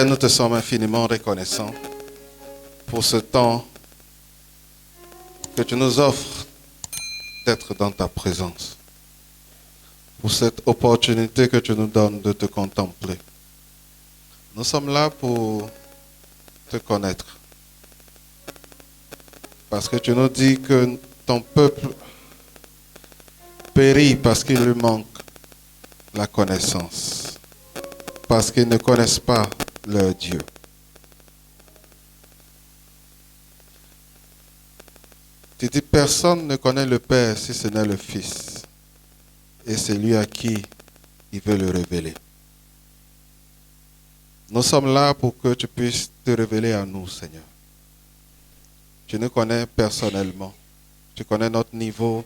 Père, nous te sommes infiniment reconnaissants pour ce temps que tu nous offres d'être dans ta présence, pour cette opportunité que tu nous donnes de te contempler. Nous sommes là pour te connaître, parce que tu nous dis que ton peuple périt parce qu'il lui manque la connaissance, parce qu'ils ne connaissent pas leur Dieu. Tu dis, personne ne connaît le Père si ce n'est le Fils, et c'est lui à qui il veut le révéler. Nous sommes là pour que tu puisses te révéler à nous, Seigneur. Tu nous connais personnellement. Tu connais notre niveau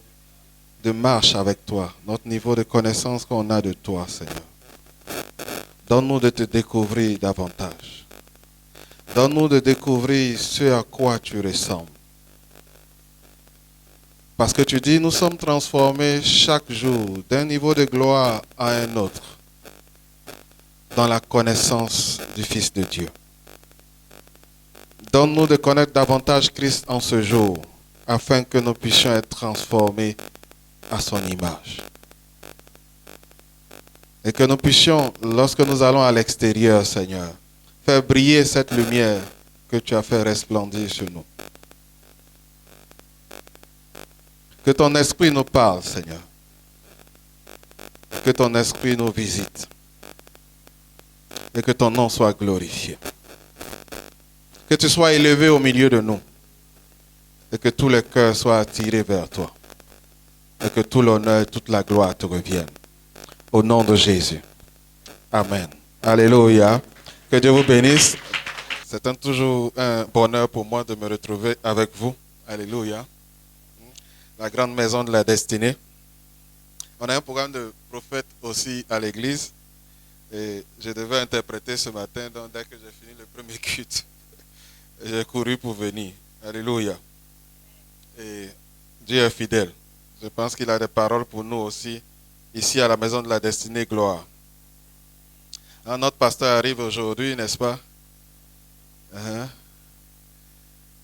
de marche avec toi, notre niveau de connaissance qu'on a de toi, Seigneur. Donne-nous de te découvrir davantage. Donne-nous de découvrir ce à quoi tu ressembles. Parce que tu dis, nous sommes transformés chaque jour d'un niveau de gloire à un autre dans la connaissance du Fils de Dieu. Donne-nous de connaître davantage Christ en ce jour, afin que nous puissions être transformés à son image. Et que nous puissions, lorsque nous allons à l'extérieur, Seigneur, faire briller cette lumière que tu as fait resplendir sur nous. Que ton esprit nous parle, Seigneur. Que ton esprit nous visite. Et que ton nom soit glorifié. Que tu sois élevé au milieu de nous. Et que tous les cœurs soient attirés vers toi. Et que tout l'honneur et toute la gloire te reviennent. Au nom de Jésus. Amen. Alléluia. Que Dieu vous bénisse. C'est toujours un bonheur pour moi de me retrouver avec vous. Alléluia. La grande maison de la destinée. On a un programme de prophète aussi à l'église. Et je devais interpréter ce matin, donc dès que j'ai fini le premier culte, j'ai couru pour venir. Alléluia. Et Dieu est fidèle. Je pense qu'il a des paroles pour nous aussi, ici à la maison de la destinée, gloire. Notre pasteur arrive aujourd'hui, n'est-ce pas?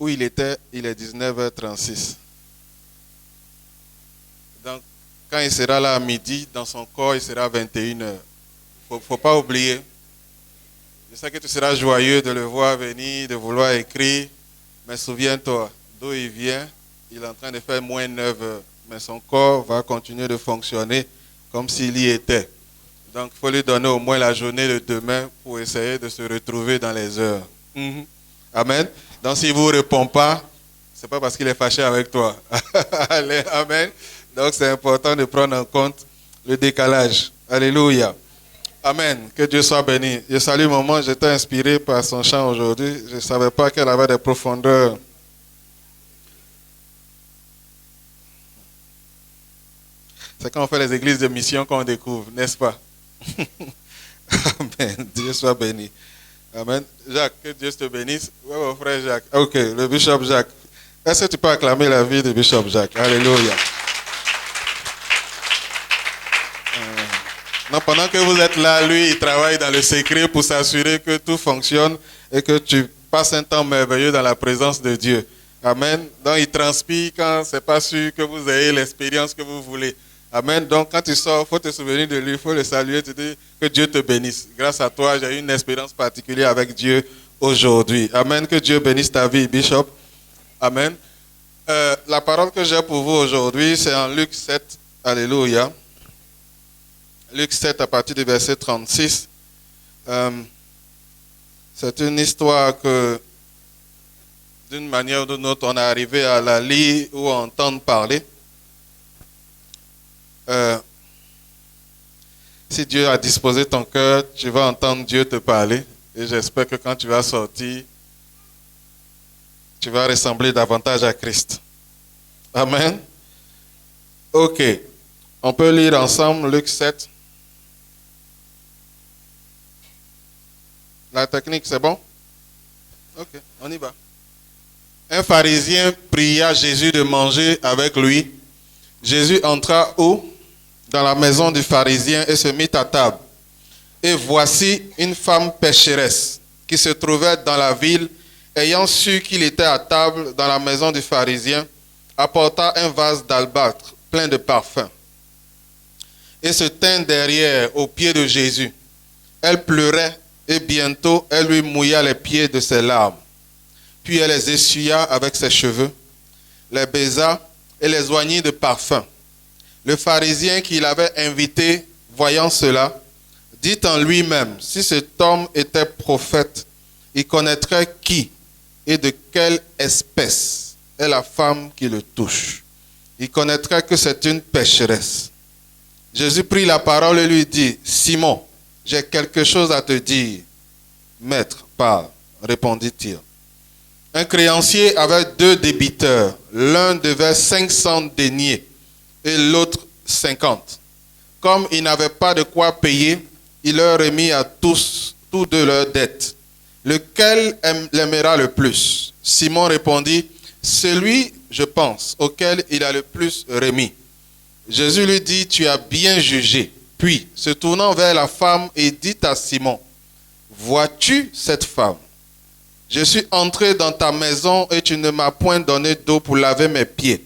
Où il était, il est 19h36. Donc, quand il sera là à midi, dans son corps, il sera 21h. Il ne faut pas oublier. Je sais que tu seras joyeux de le voir venir, de vouloir écrire, mais souviens-toi, d'où il vient, il est en train de faire moins 9 heures. Mais son corps va continuer de fonctionner comme s'il y était. Donc, il faut lui donner au moins la journée de demain pour essayer de se retrouver dans les heures. Amen. Donc, s'il ne vous répond pas, ce n'est pas parce qu'il est fâché avec toi. Allez, amen. Donc, c'est important de prendre en compte le décalage. Alléluia. Amen. Que Dieu soit béni. Je salue maman, j'étais inspiré par son chant aujourd'hui. Je ne savais pas qu'elle avait des profondeurs. C'est quand on fait les églises de mission qu'on découvre, n'est-ce pas? Amen. Dieu soit béni. Amen. Jacques, que Dieu te bénisse. Oui, mon frère Jacques. Ok, le bishop Jacques. Est-ce que tu peux acclamer la vie du bishop Jacques? Alléluia. Non, pendant que vous êtes là, lui, il travaille dans le secret pour s'assurer que tout fonctionne et que tu passes un temps merveilleux dans la présence de Dieu. Amen. Donc, il transpire quand c'est pas sûr que vous ayez l'expérience que vous voulez. Amen. Donc, quand tu sors, il faut te souvenir de lui, il faut le saluer, te dire que Dieu te bénisse. Grâce à toi, j'ai eu une expérience particulière avec Dieu aujourd'hui. Amen. Que Dieu bénisse ta vie, Bishop. Amen. La parole que j'ai pour vous aujourd'hui, c'est en Luc 7. Alléluia. Luc 7 à partir du verset 36. C'est une histoire que, d'une manière ou d'une autre, on est arrivé à la lire ou à entendre parler. Si Dieu a disposé ton cœur, tu vas entendre Dieu te parler. Et j'espère que quand tu vas sortir, tu vas ressembler davantage à Christ. Amen. Ok. On peut lire ensemble Luc 7. La technique, c'est bon? Ok, on y va. Un pharisien pria Jésus de manger avec lui. Jésus entra où? Dans la maison du pharisien et se mit à table. Et voici une femme pécheresse qui se trouvait dans la ville, ayant su qu'il était à table dans la maison du pharisien, apporta un vase d'albâtre plein de parfums et se tint derrière aux pieds de Jésus. Elle pleurait et bientôt elle lui mouilla les pieds de ses larmes. Puis elle les essuya avec ses cheveux, les baisa et les oignit de parfum. Le pharisien qui l'avait invité, voyant cela, dit en lui-même, si cet homme était prophète, il connaîtrait qui et de quelle espèce est la femme qui le touche. Il connaîtrait que c'est une pécheresse. Jésus prit la parole et lui dit, Simon, j'ai quelque chose à te dire. Maître, parle, répondit-il. Un créancier avait 2 débiteurs. L'un devait 500 deniers et l'autre 50. Comme il n'avait pas de quoi payer, il leur remit à tous 2 leurs dettes. Lequel l'aimera le plus? Simon répondit, celui, je pense, auquel il a le plus remis. Jésus lui dit, tu as bien jugé. Puis, se tournant vers la femme, il dit à Simon, vois-tu cette femme? Je suis entré dans ta maison et tu ne m'as point donné d'eau pour laver mes pieds.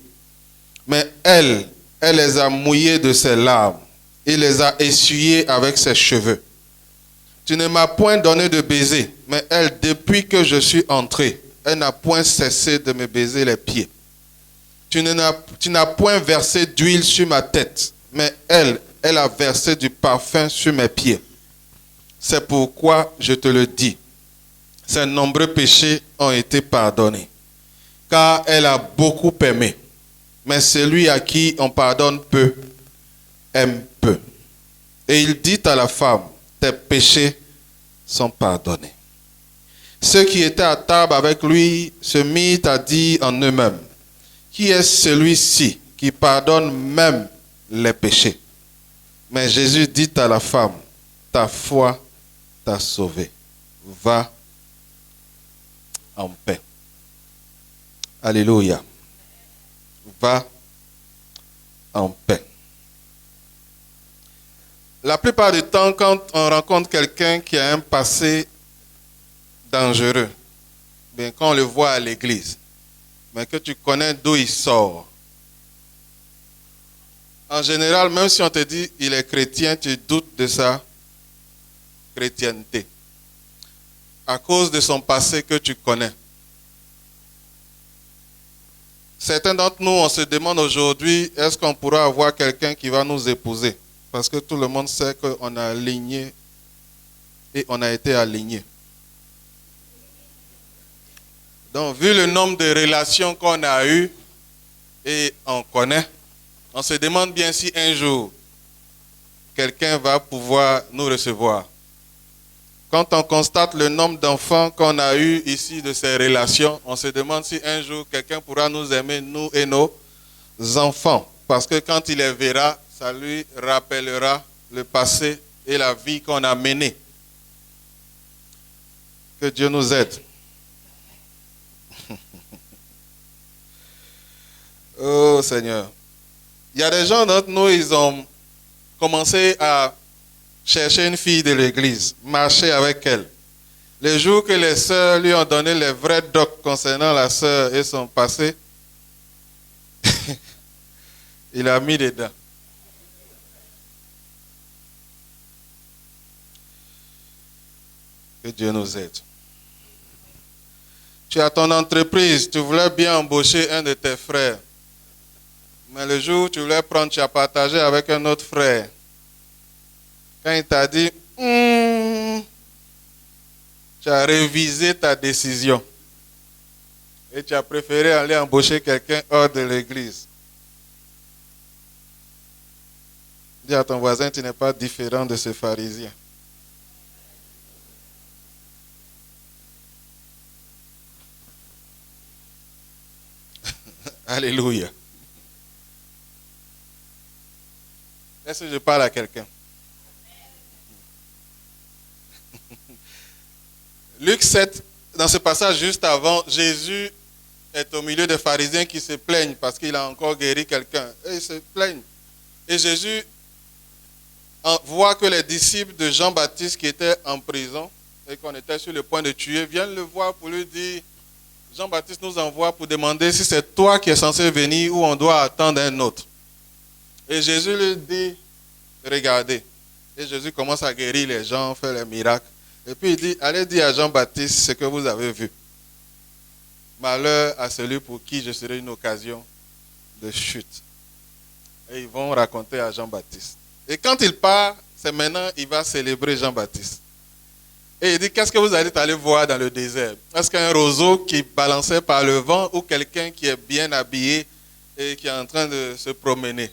Mais elle les a mouillés de ses larmes et les a essuyés avec ses cheveux. Tu ne m'as point donné de baiser, mais elle, depuis que je suis entré, elle n'a point cessé de me baiser les pieds. Tu n'as point versé d'huile sur ma tête, mais elle a versé du parfum sur mes pieds. C'est pourquoi je te le dis, ses nombreux péchés ont été pardonnés, car elle a beaucoup aimé. Mais celui à qui on pardonne peu, aime peu. Et il dit à la femme, tes péchés sont pardonnés. Ceux qui étaient à table avec lui se mirent à dire en eux-mêmes, qui est celui-ci qui pardonne même les péchés? Mais Jésus dit à la femme, ta foi t'a sauvée. Va en paix. Alléluia. Va en paix. La plupart du temps, quand on rencontre quelqu'un qui a un passé dangereux, bien, quand on le voit à l'église, mais que tu connais d'où il sort, en général, même si on te dit il est chrétien, tu doutes de sa chrétienté à cause de son passé que tu connais. Certains d'entre nous, on se demande aujourd'hui, est-ce qu'on pourra avoir quelqu'un qui va nous épouser? Parce que tout le monde sait qu'on a aligné et on a été aligné. Donc, vu le nombre de relations qu'on a eues et on connaît, on se demande bien si un jour, quelqu'un va pouvoir nous recevoir. Quand on constate le nombre d'enfants qu'on a eu ici de ces relations, on se demande si un jour quelqu'un pourra nous aimer, nous et nos enfants. Parce que quand il les verra, ça lui rappellera le passé et la vie qu'on a menée. Que Dieu nous aide. Oh Seigneur. Il y a des gens d'entre nous, ils ont commencé à chercher une fille de l'église, marcher avec elle. Le jour que les sœurs lui ont donné les vrais docs concernant la sœur et son passé, il a mis dedans. Que Dieu nous aide. Tu as ton entreprise, tu voulais bien embaucher un de tes frères. Mais le jour où tu voulais prendre, tu as partagé avec un autre frère. Quand il t'a dit, tu as révisé ta décision. Et tu as préféré aller embaucher quelqu'un hors de l'église. Dis à ton voisin, tu n'es pas différent de ce pharisien. Alléluia. Est-ce que je parle à quelqu'un? Luc 7, dans ce passage juste avant, Jésus est au milieu des pharisiens qui se plaignent parce qu'il a encore guéri quelqu'un. Et ils se plaignent. Et Jésus voit que les disciples de Jean-Baptiste qui étaient en prison et qu'on était sur le point de tuer, viennent le voir pour lui dire, Jean-Baptiste nous envoie pour demander si c'est toi qui es censé venir ou on doit attendre un autre. Et Jésus lui dit, regardez. Et Jésus commence à guérir les gens, faire les miracles. Et puis il dit, allez dire à Jean-Baptiste ce que vous avez vu. Malheur à celui pour qui je serai une occasion de chute. Et ils vont raconter à Jean-Baptiste. Et quand il part, c'est maintenant il va célébrer Jean-Baptiste. Et il dit, qu'est-ce que vous allez aller voir dans le désert? Est-ce qu'un roseau qui balançait par le vent ou quelqu'un qui est bien habillé et qui est en train de se promener?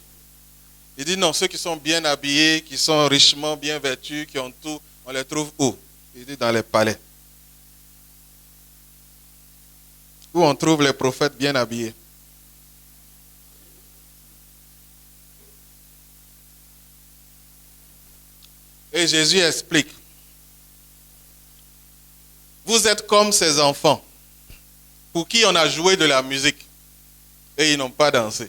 Il dit, non, ceux qui sont bien habillés, qui sont richement bien vêtus, qui ont tout, on les trouve où? Il dit, dans les palais. Où on trouve les prophètes bien habillés. Et Jésus explique. Vous êtes comme ces enfants pour qui on a joué de la musique et ils n'ont pas dansé.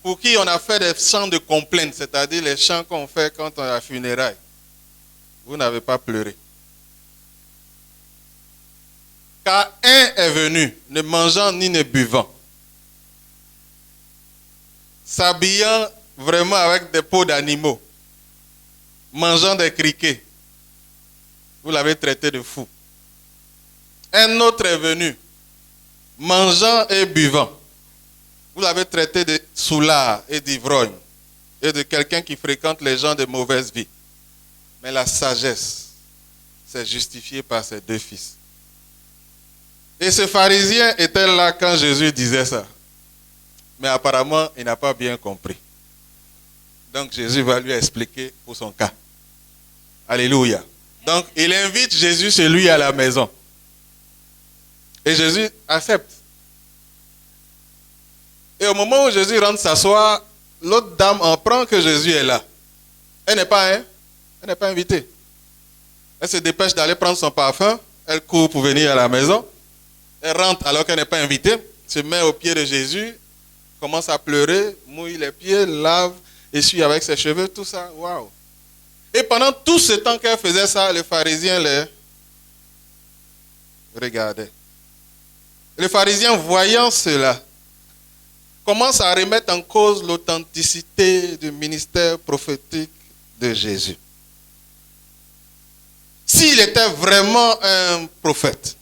Pour qui on a fait des chants de complainte, c'est-à-dire les chants qu'on fait quand on a funérailles. Vous n'avez pas pleuré. Car un est venu, ne mangeant ni ne buvant, s'habillant vraiment avec des peaux d'animaux, mangeant des criquets. Vous l'avez traité de fou. Un autre est venu, mangeant et buvant. Vous l'avez traité de soulard et d'ivrogne et de quelqu'un qui fréquente les gens de mauvaise vie. Mais la sagesse s'est justifiée par ses deux fils. Et ce pharisien était là quand Jésus disait ça. Mais apparemment, il n'a pas bien compris. Donc Jésus va lui expliquer pour son cas. Alléluia. Donc il invite Jésus chez lui à la maison. Et Jésus accepte. Et au moment où Jésus rentre s'asseoir, l'autre dame apprend que Jésus est là. Elle n'est pas invitée. Elle se dépêche d'aller prendre son parfum. Elle court pour venir à la maison. Elle rentre alors qu'elle n'est pas invitée. Se met aux pieds de Jésus. Commence à pleurer. Mouille les pieds. Lave. Essuie avec ses cheveux. Tout ça. Waouh. Et pendant tout ce temps qu'elle faisait ça, le pharisien les regardait. Le pharisien, voyant cela, commence à remettre en cause l'authenticité du ministère prophétique de Jésus. S'il était vraiment un prophète,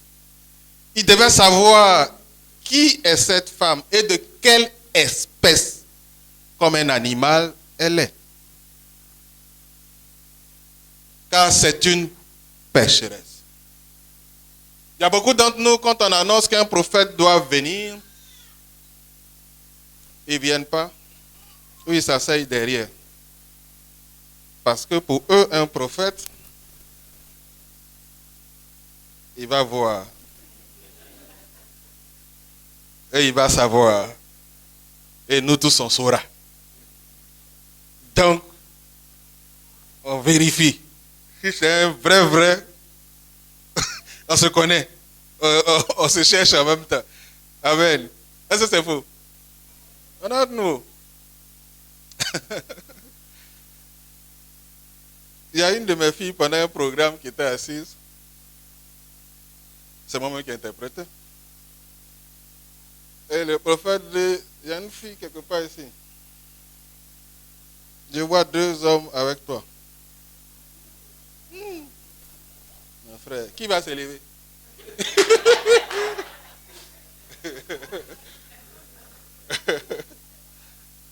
il devait savoir qui est cette femme et de quelle espèce, comme un animal, elle est. Car c'est une pécheresse. Il y a beaucoup d'entre nous, quand on annonce qu'un prophète doit venir, ils ne viennent pas, ou ils s'asseyent derrière. Parce que pour eux, un prophète, il va voir. Et il va savoir. Et nous tous, on saura. Donc, on vérifie. Si c'est un vrai, on se connaît. On se cherche en même temps. Amen. Est-ce que c'est faux? Non, nous. Il y a une de mes filles pendant un programme qui était assise. C'est moi-même qui interprétais. Et le prophète dit, il y a une fille quelque part ici. Je vois deux hommes avec toi. Mon frère, qui va se lever?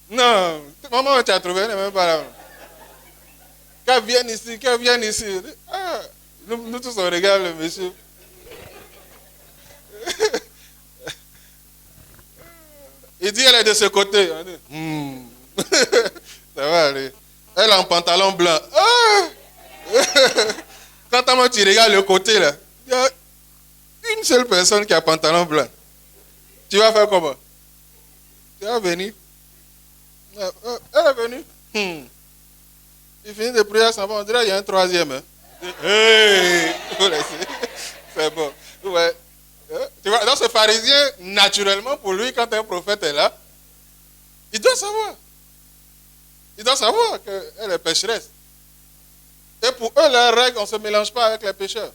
Non, maman, tu as trouvé, elle n'est même pas là. Qu'elle vienne ici. Ah, nous tous, on regarde le monsieur. Il dit, elle est de ce côté. Ça va aller. Elle a un pantalon blanc. Ah! Quand tu regardes le côté, là, il y a une seule personne qui a un pantalon blanc. Tu vas faire comment? Tu vas venir. Elle est venue. Il finit de prier, ça va. On dirait qu'il y a un troisième. Hein. Hey! C'est bon. Ouais. Tu vois, dans ce pharisien, naturellement, pour lui, quand un prophète est là, il doit savoir. Il doit savoir qu'elle est pécheresse. Et pour eux, leur règle, on ne se mélange pas avec les pécheurs.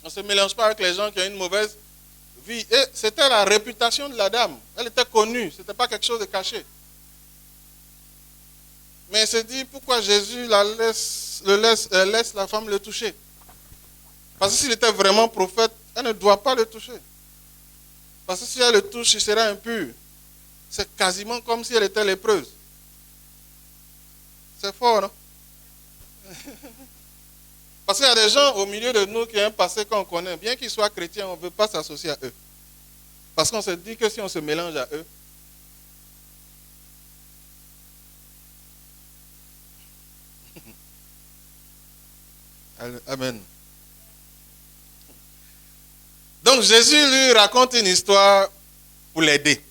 On ne se mélange pas avec les gens qui ont une mauvaise vie. Et c'était la réputation de la dame. Elle était connue, ce n'était pas quelque chose de caché. Mais elle se dit, pourquoi Jésus laisse la femme le toucher? Parce que s'il était vraiment prophète, elle ne doit pas le toucher. Parce que si elle le touche, il sera impur. C'est quasiment comme si elle était lépreuse. C'est fort, non? Parce qu'il y a des gens au milieu de nous qui ont un passé qu'on connaît. Bien qu'ils soient chrétiens, on ne veut pas s'associer à eux. Parce qu'on se dit que si on se mélange à eux, amen. Donc Jésus lui raconte une histoire pour l'aider.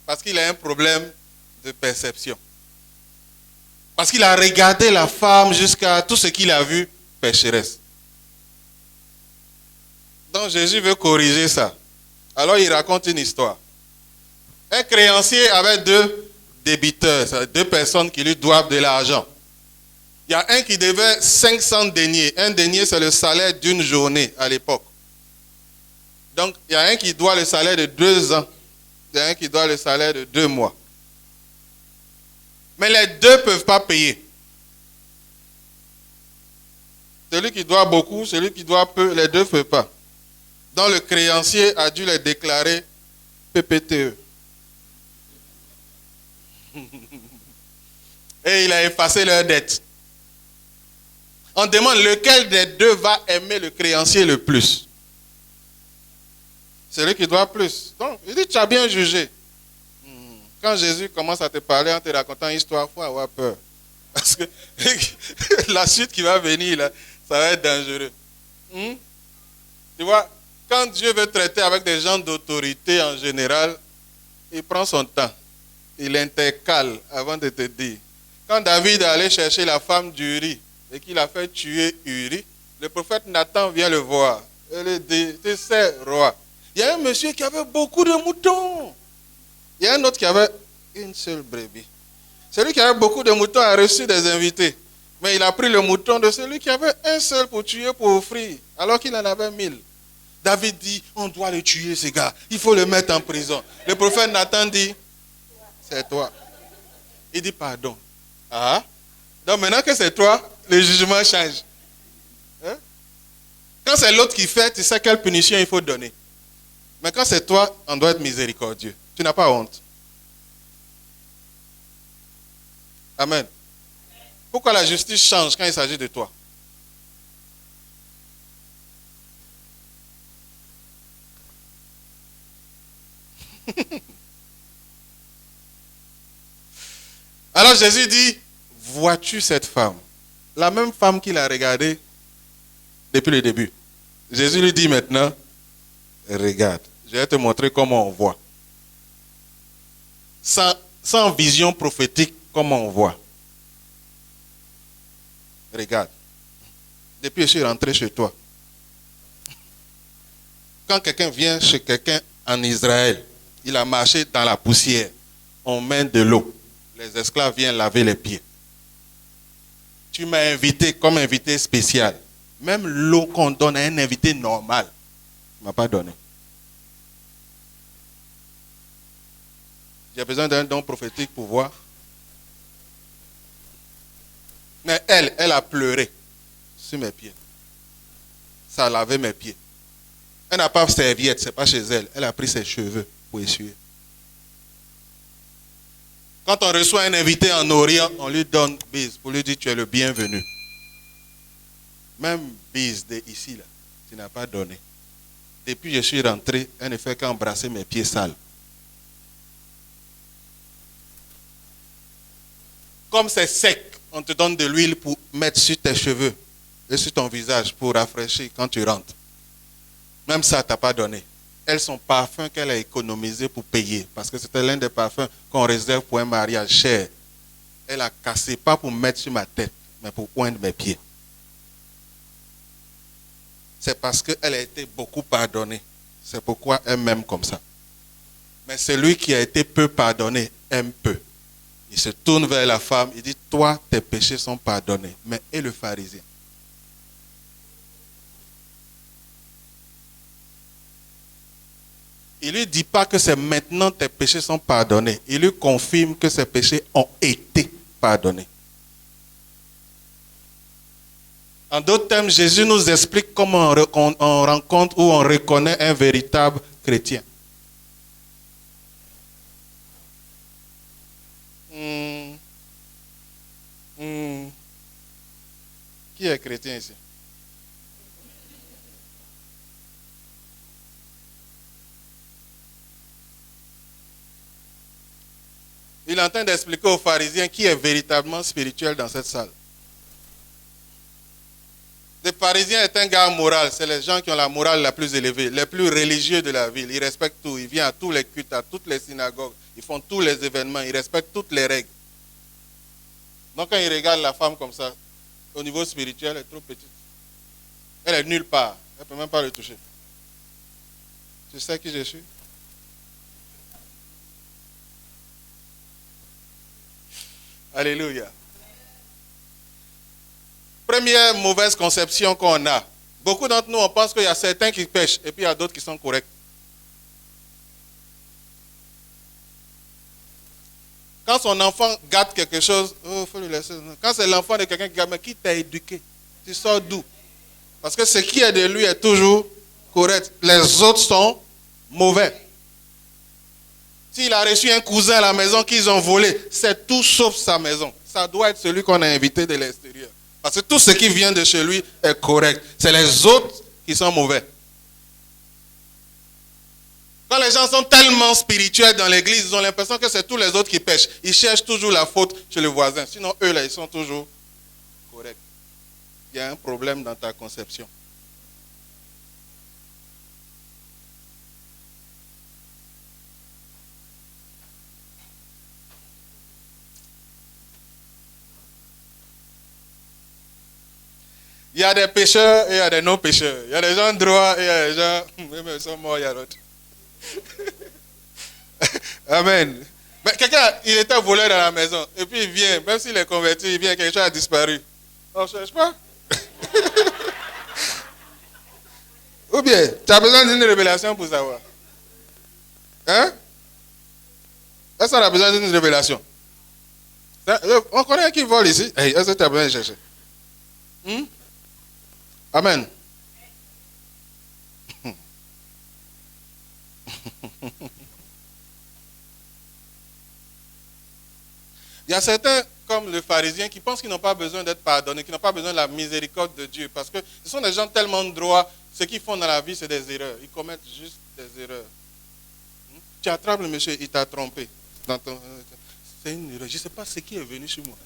Parce qu'il a un problème de perception. Parce qu'il a regardé la femme jusqu'à tout ce qu'il a vu, pécheresse. Donc Jésus veut corriger ça. Alors il raconte une histoire. Un créancier avait deux débiteurs, deux personnes qui lui doivent de l'argent. Il y a un qui devait 500 deniers. Un denier, c'est le salaire d'une journée à l'époque. Donc, il y a un qui doit le salaire de 2 ans. Il y a un qui doit le salaire de 2 mois. Mais les deux ne peuvent pas payer. Celui qui doit beaucoup, celui qui doit peu, les deux ne peuvent pas. Donc, le créancier a dû les déclarer PPTE. Et il a effacé leur dette. On demande lequel des deux va aimer le créancier le plus. Celui qui doit plus. Donc, il dit, tu as bien jugé. Quand Jésus commence à te parler en te racontant une histoire, il faut avoir peur. Parce que la suite qui va venir, là, ça va être dangereux. Tu vois, quand Dieu veut traiter avec des gens d'autorité en général, il prend son temps. Il intercale avant de te dire. Quand David est allé chercher la femme d'Uri et qu'il a fait tuer Uri, le prophète Nathan vient le voir. Il lui dit, tu sais, roi, il y a un monsieur qui avait beaucoup de moutons. Il y a un autre qui avait une seule brebis. Celui qui avait beaucoup de moutons a reçu des invités. Mais il a pris le mouton de celui qui avait un seul pour tuer, pour offrir, alors qu'il en avait 1000. David dit, on doit le tuer, ce gars. Il faut le mettre en prison. Le prophète Nathan dit, c'est toi. Il dit, pardon. Ah. Donc maintenant que c'est toi, le jugement change. Hein? Quand c'est l'autre qui fait, tu sais quelle punition il faut donner. Mais quand c'est toi, on doit être miséricordieux. Tu n'as pas honte. Amen. Pourquoi la justice change quand il s'agit de toi? Alors Jésus dit, vois-tu cette femme? La même femme qu'il a regardée depuis le début. Jésus lui dit maintenant, regarde, je vais te montrer comment on voit. Sans vision prophétique, comment on voit. Regarde. Depuis que je suis rentré chez toi. Quand quelqu'un vient chez quelqu'un en Israël, il a marché dans la poussière, on met de l'eau. Les esclaves viennent laver les pieds. Tu m'as invité comme invité spécial. Même l'eau qu'on donne à un invité normal, tu ne m'as pas donné. J'ai besoin d'un don prophétique pour voir. Mais elle a pleuré sur mes pieds. Ça a lavé mes pieds. Elle n'a pas de serviette, ce n'est pas chez elle. Elle a pris ses cheveux pour essuyer. Quand on reçoit un invité en Orient, on lui donne bise pour lui dire tu es le bienvenu. Même bise de ici, là, tu n'as pas donné. Depuis que je suis rentré, elle ne fait qu'embrasser mes pieds sales. Comme c'est sec, on te donne de l'huile pour mettre sur tes cheveux et sur ton visage pour rafraîchir quand tu rentres. Même ça, tu n'as pas donné. Elle, son parfum qu'elle a économisé pour payer, parce que c'était l'un des parfums qu'on réserve pour un mariage cher. Elle a cassé, pas pour mettre sur ma tête, mais pour oindre mes pieds. C'est parce qu'elle a été beaucoup pardonnée. C'est pourquoi elle m'aime comme ça. Mais celui qui a été peu pardonné aime peu. Il se tourne vers la femme, il dit, toi, tes péchés sont pardonnés. Mais et le pharisien? Il ne lui dit pas que c'est maintenant tes péchés sont pardonnés. Il lui confirme que ses péchés ont été pardonnés. En d'autres termes, Jésus nous explique comment on rencontre ou on reconnaît un véritable chrétien. Qui est chrétien ici? Il est en train d'expliquer aux pharisiens qui est véritablement spirituel dans cette salle. Les pharisiens est un gars moral. C'est les gens qui ont la morale la plus élevée, les plus religieux de la ville. Ils respectent tout. Ils viennent à tous les cultes, à toutes les synagogues. Ils font tous les événements. Ils respectent toutes les règles. Donc quand ils regardent la femme comme ça, au niveau spirituel, elle est trop petite. Elle est nulle part. Elle ne peut même pas le toucher. Tu sais qui je suis? Alléluia. Première mauvaise conception qu'on a. Beaucoup d'entre nous, on pense qu'il y a certains qui pêchent et puis il y a d'autres qui sont corrects. Quand son enfant gâte quelque chose, il faut le laisser. Quand c'est l'enfant de quelqu'un qui gâte, mais qui t'a éduqué? Tu sors d'où? Parce que ce qui est de lui est toujours correct. Les autres sont mauvais. S'il a reçu un cousin à la maison qu'ils ont volé, c'est tout sauf sa maison. Ça doit être celui qu'on a invité de l'extérieur. Parce que tout ce qui vient de chez lui est correct. C'est les autres qui sont mauvais. Quand les gens sont tellement spirituels dans l'église, ils ont l'impression que c'est tous les autres qui pêchent. Ils cherchent toujours la faute chez le voisin. Sinon, eux, là, ils sont toujours corrects. Il y a un problème dans ta conception. Il y a des pécheurs et il y a des non-pécheurs. Il y a des gens droits et il y a des gens... Même ils sont morts, il y a d'autres. Amen. Mais quelqu'un, il était volé dans la maison. Et puis il vient, même s'il est converti, il vient, quelque chose a disparu. On ne cherche pas. Ou bien, tu as besoin d'une révélation pour savoir. Hein? Est-ce qu'on a besoin d'une révélation? On connaît qui vole ici. Hey, est-ce que tu as besoin de chercher? Amen. Il y a certains, comme le pharisien, qui pensent qu'ils n'ont pas besoin d'être pardonnés, qui n'ont pas besoin de la miséricorde de Dieu. Parce que ce sont des gens tellement droits. Ce qu'ils font dans la vie, c'est des erreurs. Ils commettent juste des erreurs. Tu attrapes le monsieur, il t'a trompé. C'est une erreur. Je ne sais pas ce qui est venu chez moi.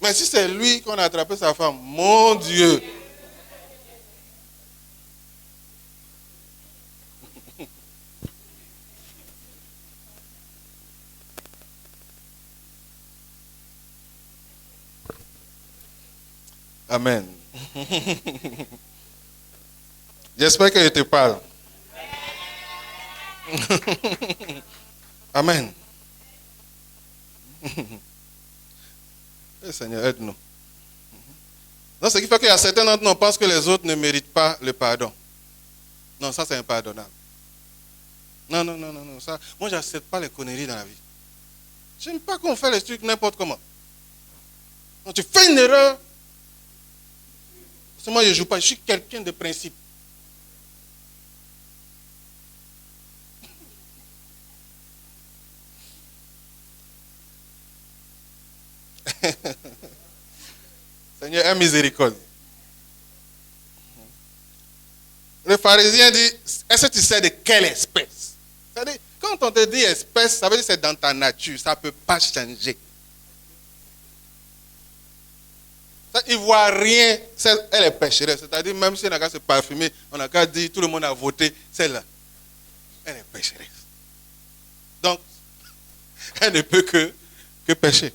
Mais si c'est lui qu'on a attrapé sa femme, mon Dieu. Amen. J'espère que je te parle. Amen. Seigneur, aide-nous. Donc, ce qui fait qu'il y a certains d'entre nous pensent que les autres ne méritent pas le pardon. Non, ça c'est impardonnable. Non. Ça, moi, je n'accepte pas les conneries dans la vie. Je n'aime pas qu'on fait les trucs n'importe comment. Quand tu fais une erreur, parce que moi, je ne joue pas. Je suis quelqu'un de principe. Seigneur, aie miséricorde. Le pharisien dit, est-ce que tu sais de quelle espèce? C'est-à-dire, quand on te dit espèce, ça veut dire que c'est dans ta nature, ça ne peut pas changer. Il ne voit rien, elle est pécheresse. C'est-à-dire, même si on n'a qu'à se parfumer, on n'a qu'à dire, tout le monde a voté, celle-là, elle est pécheresse. Donc, elle ne peut que pécher.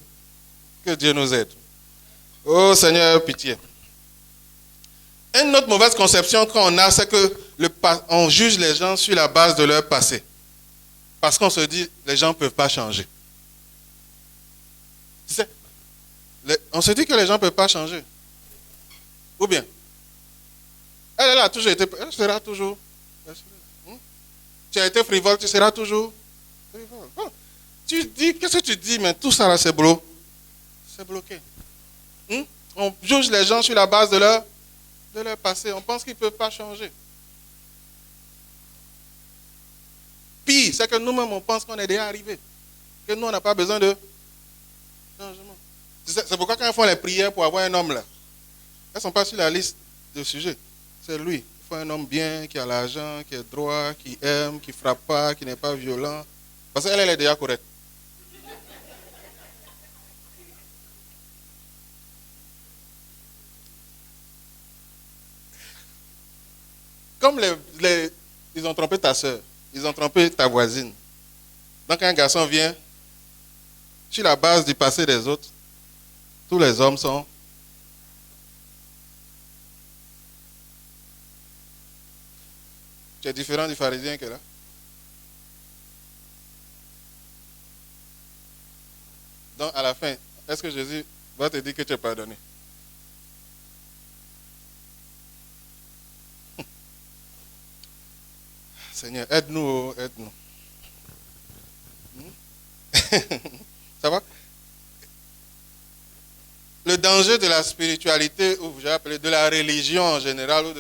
Que Dieu nous aide. Oh Seigneur, pitié. Une autre mauvaise conception qu'on a, c'est que on juge les gens sur la base de leur passé. Parce qu'on se dit, les gens ne peuvent pas changer. Tu sais, on se dit que les gens ne peuvent pas changer. Ou bien, elle a toujours été, elle sera toujours. Tu as été frivole, tu seras toujours frivole. Bon, tu dis, qu'est-ce que tu dis, mais tout ça là, c'est bloqué. C'est bloqué. On juge les gens sur la base de leur passé. On pense qu'ils ne peuvent pas changer. Pire, c'est que nous-mêmes, on pense qu'on est déjà arrivé. Que nous, on n'a pas besoin de changement. C'est pourquoi quand ils font les prières pour avoir un homme là, elles ne sont pas sur la liste de sujets. C'est lui. Il faut un homme bien, qui a l'argent, qui est droit, qui aime, qui ne frappe pas, qui n'est pas violent. Parce qu'elle, elle est déjà correcte. Comme ils ont trompé ta soeur, ils ont trompé ta voisine. Donc un garçon vient, sur la base du passé des autres, tous les hommes sont... Tu es différent du pharisien qui est là. Donc à la fin, est-ce que Jésus va te dire que tu es pardonné? Seigneur, aide-nous, aide-nous. Ça va? Le danger de la spiritualité, ou j'ai appelé de la religion en général, ou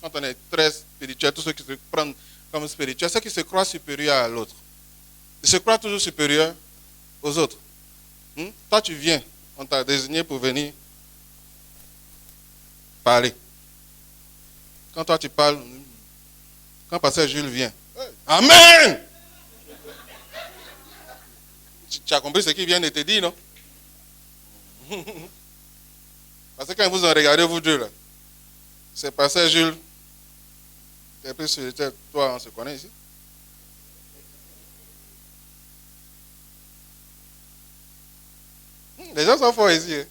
quand on est très spirituel, tous ceux qui se prennent comme spirituels, c'est qu'ils se croient supérieurs à l'autre. Ils se croient toujours supérieurs aux autres. Toi, tu viens, on t'a désigné pour venir parler. Quand toi, tu parles, quand pasteur Jules vient, Amen! Tu as compris ce qu'il vient de te dire, non? Parce que quand vous en regardez, vous deux, là, c'est pasteur Jules, tu es plus sur le tête, toi, on se connaît ici. Les gens sont forts ici. Hein?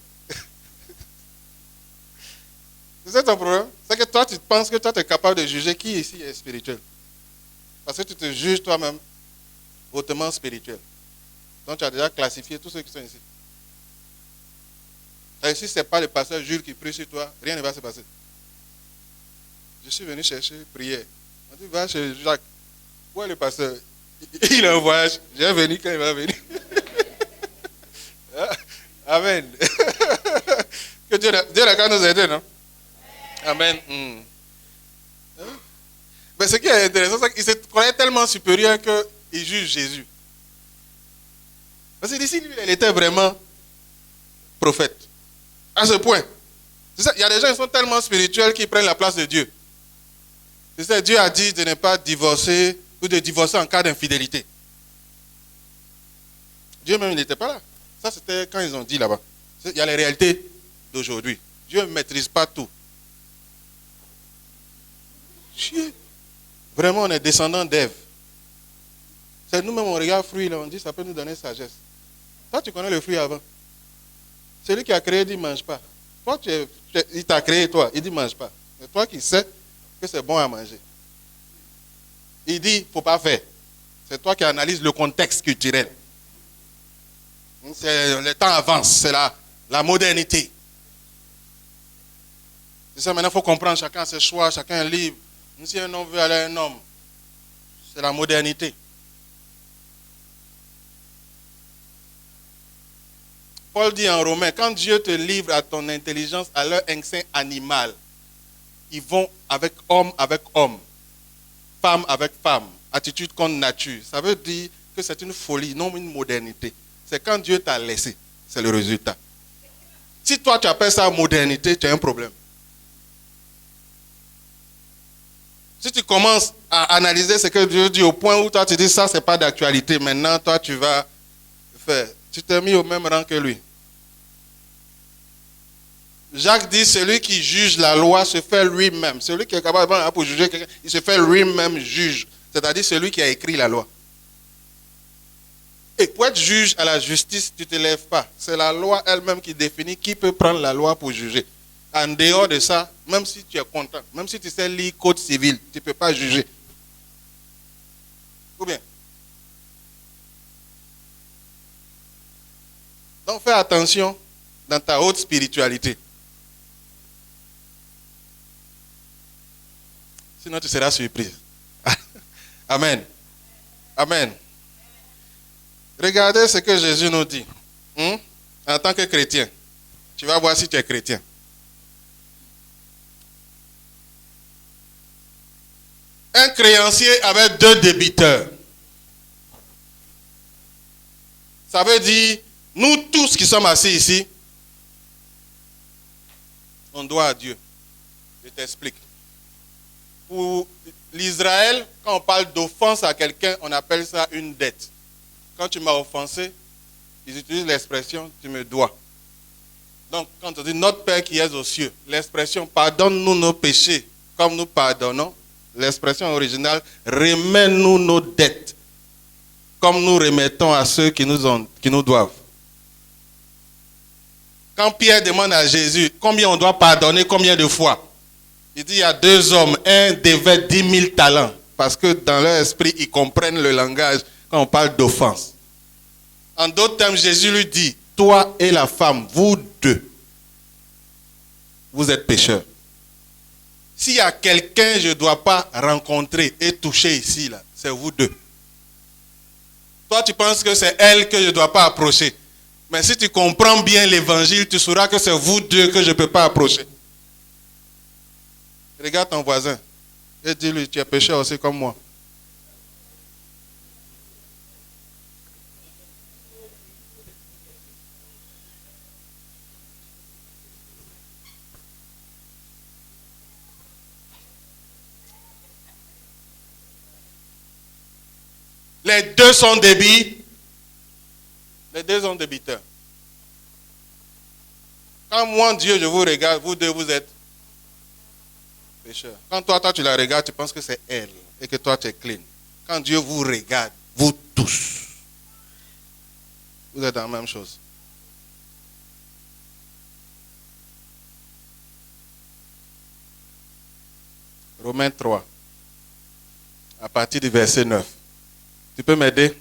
C'est ton problème. C'est que toi, tu penses que toi, tu es capable de juger qui ici est spirituel. Parce que tu te juges toi-même hautement spirituel. Donc, tu as déjà classifié tous ceux qui sont ici. Et si ce n'est pas le pasteur Jules qui prie sur toi, rien ne va se passer. Je suis venu chercher prière. On dit, va chez Jacques. Où est le pasteur? Il est en voyage. J'ai venu quand il va venir. Amen. Que Dieu n'a nous aider, non? Amen. Mais ce qui est intéressant, c'est qu'il se croyait tellement supérieur qu'il juge Jésus. Parce que d'ici, lui, il était vraiment prophète. À ce point. C'est ça, il y a des gens qui sont tellement spirituels qu'ils prennent la place de Dieu. C'est ça, Dieu a dit de ne pas divorcer ou de divorcer en cas d'infidélité. Dieu même, il n'était pas là. Ça, c'était quand ils ont dit là-bas. Il y a les réalités d'aujourd'hui. Dieu ne maîtrise pas tout. Vraiment, on est descendants d'Ève. C'est nous-mêmes, on regarde le fruit, là, on dit ça peut nous donner sagesse. Toi, tu connais le fruit avant. Celui qui a créé dit ne mange pas. Toi, il t'a créé, toi, il dit ne mange pas. C'est toi qui sais que c'est bon à manger. Il dit il ne faut pas faire. C'est toi qui analyses le contexte culturel. Le temps avance, c'est la modernité. C'est ça, maintenant, il faut comprendre, chacun a ses choix, chacun est libre. Si un homme veut aller à un homme, c'est la modernité. Paul dit en Romains, quand Dieu te livre à ton intelligence, à leur instinct animal, ils vont avec homme, femme avec femme, attitude contre nature. Ça veut dire que c'est une folie, non une modernité. C'est quand Dieu t'a laissé, c'est le résultat. Si toi tu appelles ça modernité, tu as un problème. Si tu commences à analyser ce que Dieu dit au point où toi tu dis ça, c'est pas d'actualité, maintenant toi tu vas faire. Tu t'es mis au même rang que lui. Jacques dit, celui qui juge la loi se fait lui-même. Celui qui est capable pour juger quelqu'un, il se fait lui-même juge. C'est-à-dire celui qui a écrit la loi. Et pour être juge à la justice, tu ne te lèves pas. C'est la loi elle-même qui définit qui peut prendre la loi pour juger. En dehors de ça, même si tu es content, même si tu sais lire code civil, tu ne peux pas juger. Ou bien? Donc fais attention dans ta haute spiritualité. Sinon tu seras surpris. Amen. Amen. Regardez ce que Jésus nous dit. En tant que chrétien. Tu vas voir si tu es chrétien. Un créancier avait 2 débiteurs. Ça veut dire, nous tous qui sommes assis ici, on doit à Dieu. Je t'explique. Pour l'Israël, quand on parle d'offense à quelqu'un, on appelle ça une dette. Quand tu m'as offensé, ils utilisent l'expression « tu me dois ». Donc, quand on dit « notre Père qui es aux cieux », l'expression « pardonne-nous nos péchés comme nous pardonnons », l'expression originale « remets-nous nos dettes comme nous remettons à ceux qui nous doivent ». Quand Pierre demande à Jésus combien on doit pardonner, combien de fois, il dit il y a 2 hommes, un devait 10 000 talents, parce que dans leur esprit, ils comprennent le langage quand on parle d'offense. En d'autres termes, Jésus lui dit, toi et la femme, vous 2, vous êtes pécheurs. S'il y a quelqu'un que je ne dois pas rencontrer et toucher ici, là, c'est vous 2. Toi, tu penses que c'est elle que je ne dois pas approcher. Mais si tu comprends bien l'évangile, tu sauras que c'est vous 2 que je ne peux pas approcher. Regarde ton voisin et dis-lui, tu es pécheur aussi comme moi. Les 2 sont débits. Les 2 sont débiteurs. Quand moi, Dieu, je vous regarde, vous 2, vous êtes pécheurs. Quand toi, tu la regardes, tu penses que c'est elle et que toi, tu es clean. Quand Dieu vous regarde, vous tous, vous êtes dans la même chose. Romains 3, à partir du verset 9. Tu peux m'aider?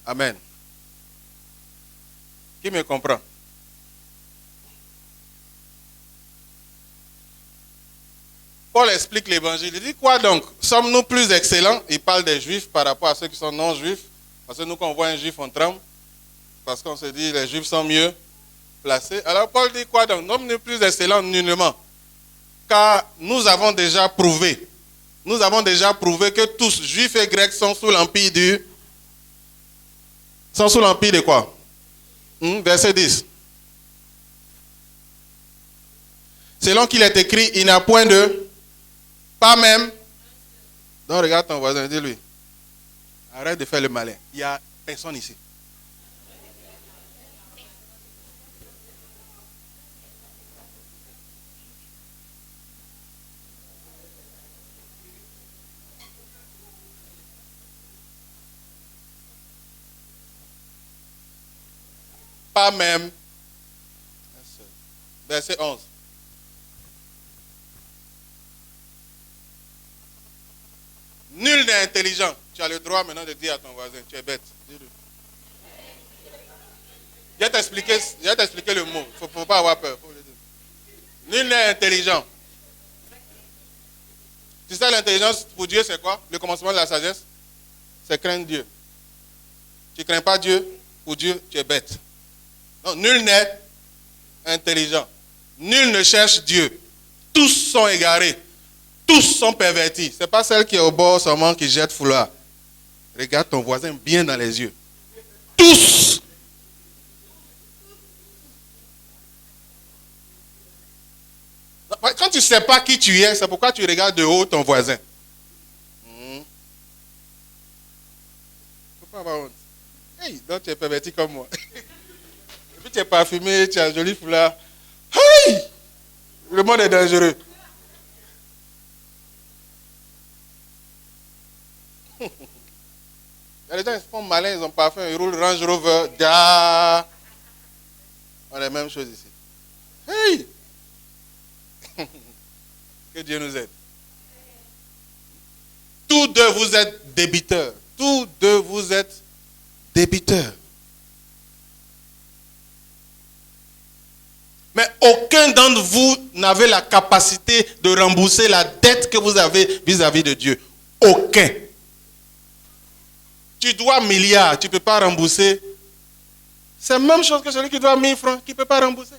Amen. Qui me comprend? Paul explique l'évangile. Il dit quoi donc? Sommes-nous plus excellents? Il parle des juifs par rapport à ceux qui sont non-juifs. Parce que nous, quand on voit un juif, on tremble. Parce qu'on se dit les juifs sont mieux placés. Alors Paul dit quoi donc? Sommes-nous plus excellents nullement? Car nous avons déjà prouvé que tous, juifs et grecs, sont sous l'empire sont sous l'empire de quoi? Verset 10. Selon qu'il est écrit, il n'a point de... Pas même. Donc regarde ton voisin, dis-lui. Arrête de faire le malin. Il n'y a personne ici. Pas même. Verset 11. Nul n'est intelligent. Tu as le droit maintenant de dire à ton voisin, tu es bête. Dis-le. Je vais t'expliquer le mot. Il ne faut pas avoir peur. Nul n'est intelligent. Tu sais, l'intelligence pour Dieu, c'est quoi? Le commencement de la sagesse? C'est craindre Dieu. Tu ne crains pas Dieu, pour Dieu, tu es bête. Non, nul n'est intelligent. Nul ne cherche Dieu. Tous sont égarés. Tous sont pervertis. Ce n'est pas celle qui est au bord seulement qui jette foulard. Regarde ton voisin bien dans les yeux. Tous. Quand tu ne sais pas qui tu es, c'est pourquoi tu regardes de haut ton voisin. Il ne faut pas avoir honte. Hey, donc tu es perverti comme moi. Et puis tu es parfumé, tu as un joli foulard. Hey! Le monde est dangereux. Il y a des gens qui se font malins, ils ont parfum, ils roulent Range Rover. On a la même chose ici. Hey! Que Dieu nous aide. Tous 2, vous êtes débiteurs. tous deux, vous êtes débiteurs. Mais aucun d'entre vous n'avait la capacité de rembourser la dette que vous avez vis-à-vis de Dieu. Aucun. Tu dois milliards, tu ne peux pas rembourser. C'est la même chose que celui qui doit 1000 francs, qui ne peut pas rembourser.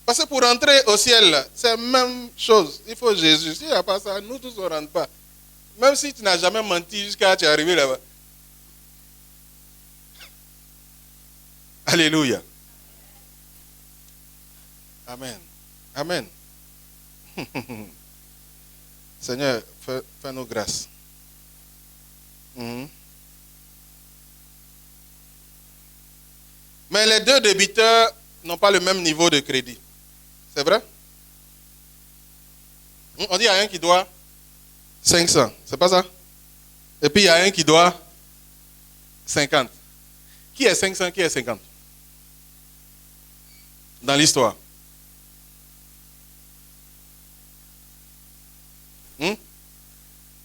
Parce que pour entrer au ciel, c'est la même chose. Il faut Jésus. S'il n'y a pas ça, nous tous on ne rentre pas. Même si tu n'as jamais menti jusqu'à tu es arrivé là-bas. Alléluia. Amen. Amen. Seigneur, fais-nous grâce. Mais les deux débiteurs n'ont pas le même niveau de crédit. C'est vrai? On dit qu'il y a un qui doit 500. C'est pas ça? Et puis il y a un qui doit 50. Qui est 500, qui est 50? Dans l'histoire.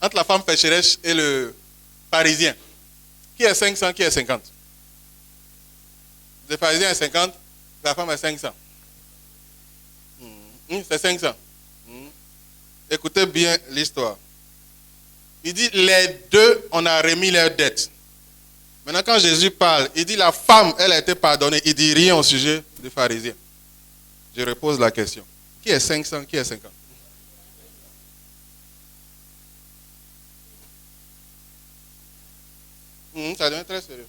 Entre la femme pécheresse et le pharisien. Qui est 500, qui est 50? Le pharisien est 50, la femme est 500. C'est 500. Écoutez bien l'histoire. Il dit, les deux, on a remis leurs dettes. Maintenant, quand Jésus parle, il dit, la femme, elle a été pardonnée. Il dit rien au sujet du pharisien. Je repose la question. Qui est 500, qui est 50? Ça devient très sérieux.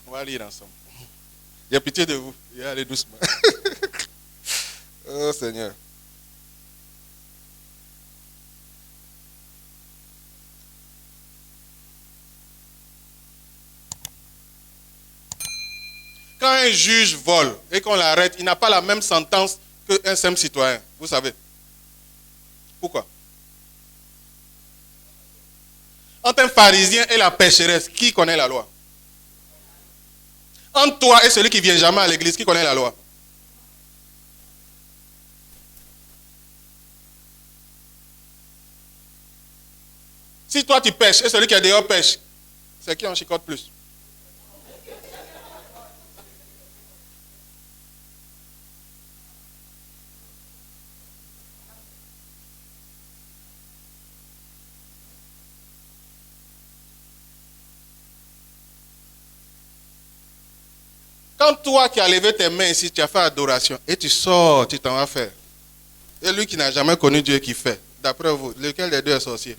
On va lire ensemble. J'ai pitié de vous. Allez doucement. Oh Seigneur. Quand un juge vole et qu'on l'arrête, il n'a pas la même sentence qu'un simple citoyen. Vous savez. Pourquoi? Entre un pharisien et la pécheresse, qui connaît la loi? Entre toi et celui qui ne vient jamais à l'église, qui connaît la loi? Si toi tu pêches et celui qui est dehors pêche, c'est qui en chicote plus? Quand toi qui as levé tes mains ici, tu as fait adoration et tu sors, tu t'en vas faire. Et lui qui n'a jamais connu Dieu qui fait, d'après vous, lequel des deux est sorcier?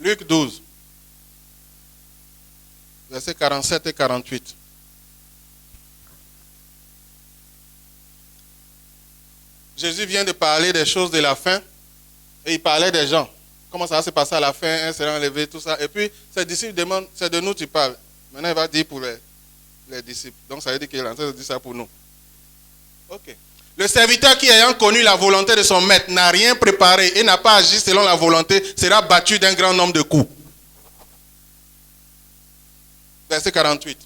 Luc 12, versets 47 et 48. Jésus vient de parler des choses de la fin et il parlait des gens. Comment ça va se passer à la fin, un sera enlevé, tout ça. Et puis ses disciples demandent, c'est de nous tu parles. Maintenant il va dire pour les disciples. Donc ça veut dire qu'il est en train de dire ça pour nous. Ok. Le serviteur qui ayant connu la volonté de son maître n'a rien préparé et n'a pas agi selon la volonté sera battu d'un grand nombre de coups. Verset 48.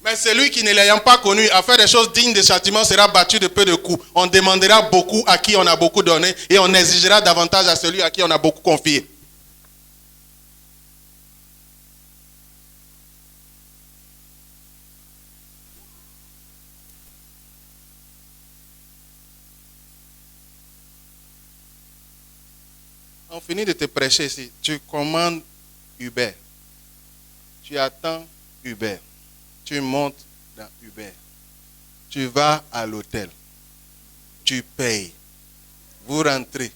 Mais celui qui ne l'ayant pas connu a fait des choses dignes de châtiment sera battu de peu de coups. On demandera beaucoup à qui on a beaucoup donné et on exigera davantage à celui à qui on a beaucoup confié. On finit de te prêcher ici. Tu commandes Uber. Tu attends Uber. Tu montes dans Uber. Tu vas à l'hôtel. Tu payes. Vous rentrez.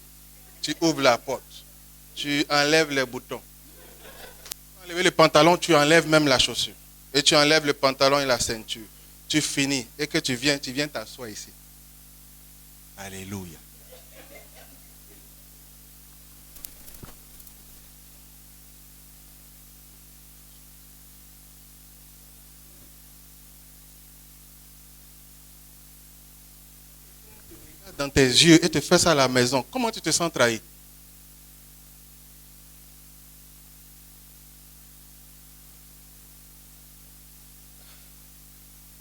Tu ouvres la porte. Tu enlèves les boutons. Tu enlèves le pantalon, tu enlèves même la chaussure. Et tu enlèves le pantalon et la ceinture. Tu finis. Et que tu viens t'asseoir ici. Alléluia. dans tes yeux et te fait ça à la maison, comment tu te sens trahi?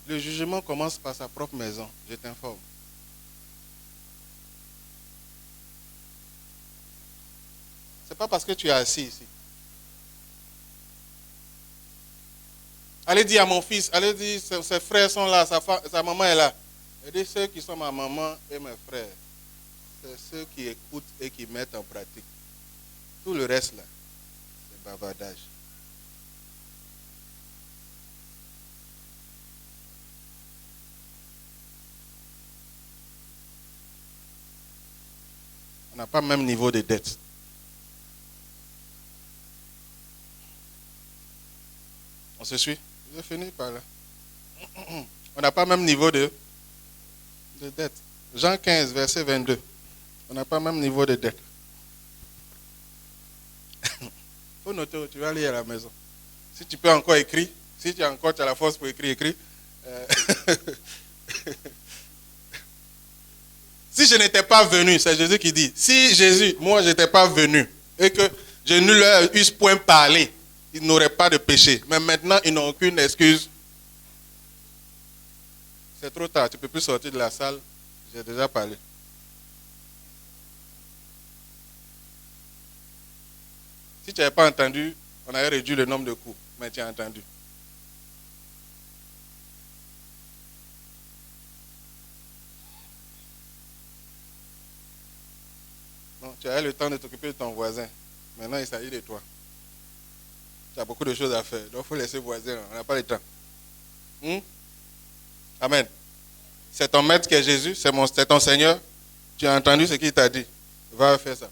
Le jugement commence par sa propre maison, je t'informe. Ce n'est pas parce que tu es assis ici. Allez dire à mon fils, allez dire ses frères sont là, sa maman est là. Et dit ceux qui sont ma maman et mes frères, c'est ceux qui écoutent et qui mettent en pratique. Tout le reste là, c'est bavardage. On n'a pas le même niveau de dette. On se suit? Je finis par là. On n'a pas le même niveau de dette. Jean 15, verset 22. On n'a pas le même niveau de dette. Il faut noter, tu vas aller à la maison. Si tu peux encore écrire, si tu as la force pour écrire, écris. Si je n'étais pas venu, c'est Jésus qui dit, si Jésus, moi je n'étais pas venu et que je ne leur eusse point parlé, ils n'auraient pas de péché. Mais maintenant, ils n'ont aucune excuse. C'est trop tard, tu ne peux plus sortir de la salle, j'ai déjà parlé. Si tu n'avais pas entendu, on avait réduit le nombre de coups, mais tu as entendu. Non, tu avais le temps de t'occuper de ton voisin. Maintenant, il s'agit de toi. Tu as beaucoup de choses à faire. Donc, il faut laisser le voisin. On n'a pas le temps. Amen. C'est ton maître qui est Jésus. C'est ton Seigneur. Tu as entendu ce qu'il t'a dit. Va faire ça.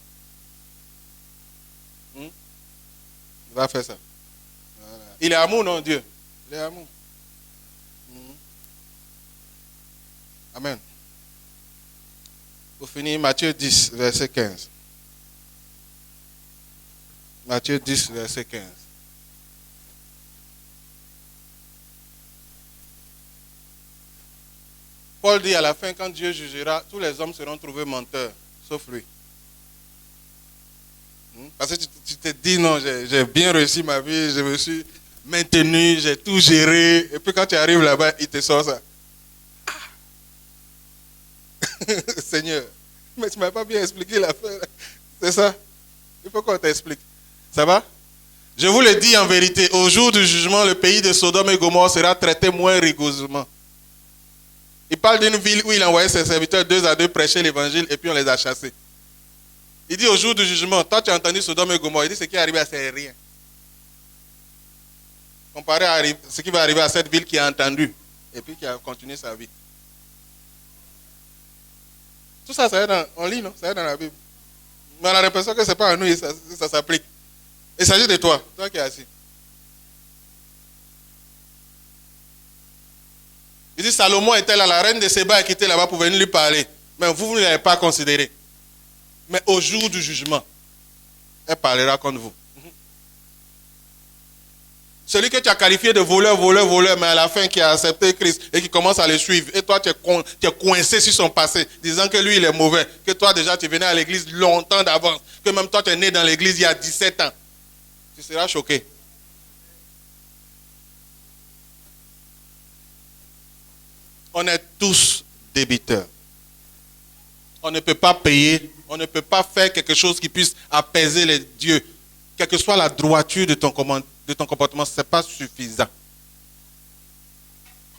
Va faire ça. Voilà. Il est amour, non, Dieu? Il est amour. Amen. Pour finir, Matthieu 10, verset 15. Matthieu 10, verset 15. Paul dit à la fin, quand Dieu jugera, tous les hommes seront trouvés menteurs, sauf lui. Parce que tu te dis, non, j'ai bien réussi ma vie, je me suis maintenu, j'ai tout géré. Et puis quand tu arrives là-bas, il te sort ça. Seigneur, mais tu ne m'as pas bien expliqué l'affaire. C'est ça? Il faut qu'on t'explique. Ça va? Je vous le dis en vérité, au jour du jugement, le pays de Sodome et Gomorrhe sera traité moins rigoureusement. Il parle d'une ville où il envoyait ses serviteurs 2 à 2 prêcher l'évangile et puis on les a chassés. Il dit au jour du jugement, toi tu as entendu Sodome et Gomorrhe, il dit ce qui est arrivé à c'est rien. Comparé à ce qui va arriver à cette ville qui a entendu et puis qui a continué sa vie. Tout ça, ça est dans, on lit, non? Ça est dans la Bible. Mais on a l'impression que ce n'est pas à nous, ça s'applique. Il s'agit de toi, toi qui es assis. Il dit Salomon était là, la reine de Séba qui était là-bas pour venir lui parler. Mais vous ne l'avez pas considéré. Mais au jour du jugement, elle parlera contre vous. Celui que tu as qualifié de voleur, mais à la fin qui a accepté Christ et qui commence à le suivre. Et toi, tu es coincé sur son passé, disant que lui, il est mauvais. Que toi, déjà, tu venais à l'église longtemps d'avance. Que même toi, tu es né dans l'église il y a 17 ans. Tu seras choqué. On est tous débiteurs. On ne peut pas payer, on ne peut pas faire quelque chose qui puisse apaiser les dieux. Quelle que soit la droiture de ton comportement, ce n'est pas suffisant.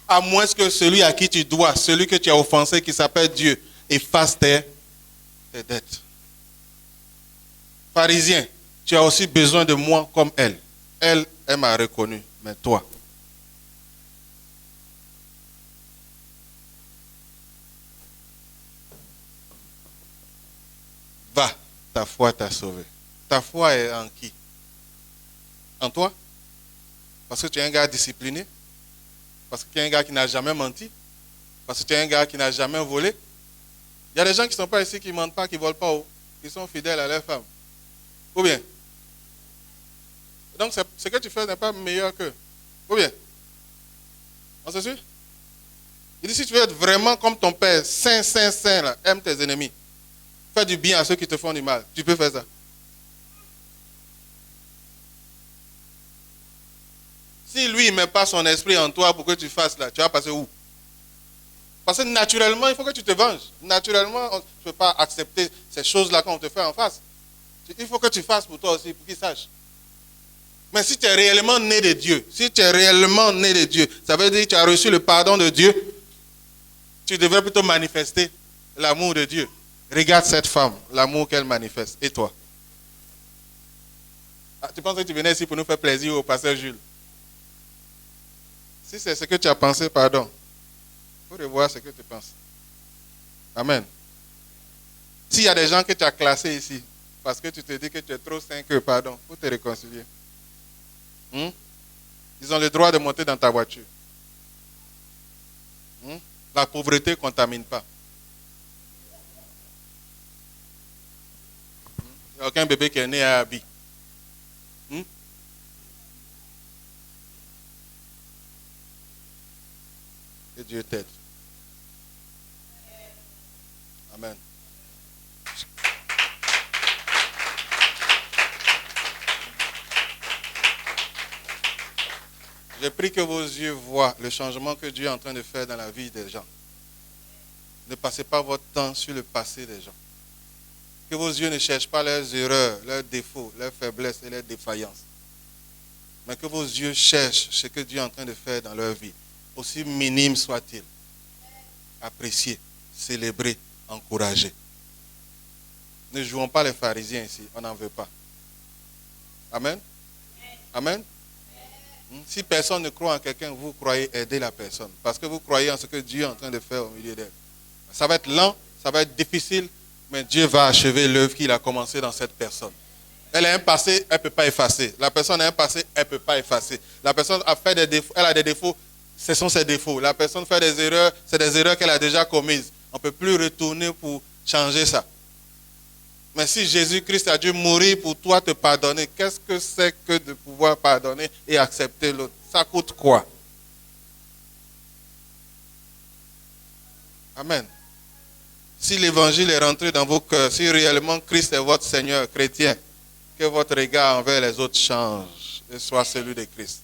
À moins que celui à qui tu dois, celui que tu as offensé, qui s'appelle Dieu, efface tes dettes. Pharisien, tu as aussi besoin de moi comme elle. Elle m'a reconnu, mais toi. Va, ta foi t'a sauvé. Ta foi est en qui? En toi? Parce que tu es un gars discipliné? Parce que tu es un gars qui n'a jamais menti? Parce que tu es un gars qui n'a jamais volé? Il y a des gens qui ne sont pas ici, qui ne mentent pas, qui ne volent pas, qui sont fidèles à leur femme. Ou bien? Donc ce que tu fais n'est pas meilleur qu'eux. Ou bien? On se suit? Il dit, si tu veux être vraiment comme ton Père, saint, saint, saint, là, aime tes ennemis. Fais du bien à ceux qui te font du mal. Tu peux faire ça. Si lui, il ne met pas son esprit en toi pour que tu fasses là, tu vas passer où? Parce que naturellement, il faut que tu te venges. Naturellement, tu ne peux pas accepter ces choses-là qu'on te fait en face. Il faut que tu fasses pour toi aussi, pour qu'ils sachent. Mais si tu es réellement né de Dieu, si tu es réellement né de Dieu, ça veut dire que tu as reçu le pardon de Dieu, tu devrais plutôt manifester l'amour de Dieu. Regarde cette femme, l'amour qu'elle manifeste. Et toi? Ah, tu penses que tu venais ici pour nous faire plaisir au pasteur Jules? Si c'est ce que tu as pensé, pardon. Il faut revoir ce que tu penses. Amen. S'il y a des gens que tu as classés ici, parce que tu te dis que tu es trop saint que, pardon, il faut te réconcilier. Ils ont le droit de monter dans ta voiture. La pauvreté ne contamine pas. Il n'y a aucun bébé qui est né à habit. Que Dieu t'aide. Amen. Je prie que vos yeux voient le changement que Dieu est en train de faire dans la vie des gens. Ne passez pas votre temps sur le passé des gens. Que vos yeux ne cherchent pas leurs erreurs, leurs défauts, leurs faiblesses et leurs défaillances. Mais que vos yeux cherchent ce que Dieu est en train de faire dans leur vie. Aussi minime soit-il. Apprécier, célébrer, encourager. Ne jouons pas les pharisiens ici, on n'en veut pas. Amen. Amen. Si personne ne croit en quelqu'un, vous croyez aider la personne. Parce que vous croyez en ce que Dieu est en train de faire au milieu d'elle. Ça va être lent, ça va être difficile, mais Dieu va achever l'œuvre qu'il a commencée dans cette personne. Elle a un passé, elle ne peut pas effacer. La personne a un passé, elle ne peut pas effacer. La personne a fait des défauts, elle a des défauts, ce sont ses défauts. La personne fait des erreurs, c'est des erreurs qu'elle a déjà commises. On ne peut plus retourner pour changer ça. Mais si Jésus-Christ a dû mourir pour toi te pardonner, qu'est-ce que c'est que de pouvoir pardonner et accepter l'autre? Ça coûte quoi? Amen. Si l'évangile est rentré dans vos cœurs, si réellement Christ est votre Seigneur chrétien, que votre regard envers les autres change et soit celui de Christ.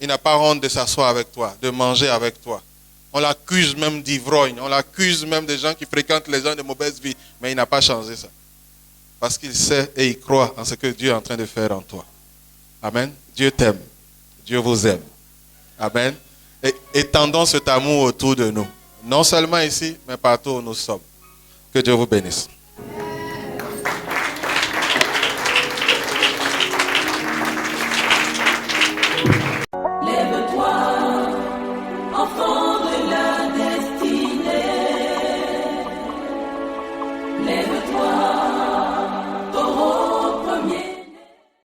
Il n'a pas honte de s'asseoir avec toi, de manger avec toi. On l'accuse même d'ivrogne, on l'accuse même des gens qui fréquentent les gens de mauvaise vie, mais il n'a pas changé ça. Parce qu'il sait et il croit en ce que Dieu est en train de faire en toi. Amen. Dieu t'aime. Dieu vous aime. Amen. Et étendons cet amour autour de nous. Non seulement ici, mais partout où nous sommes. Que Dieu vous bénisse.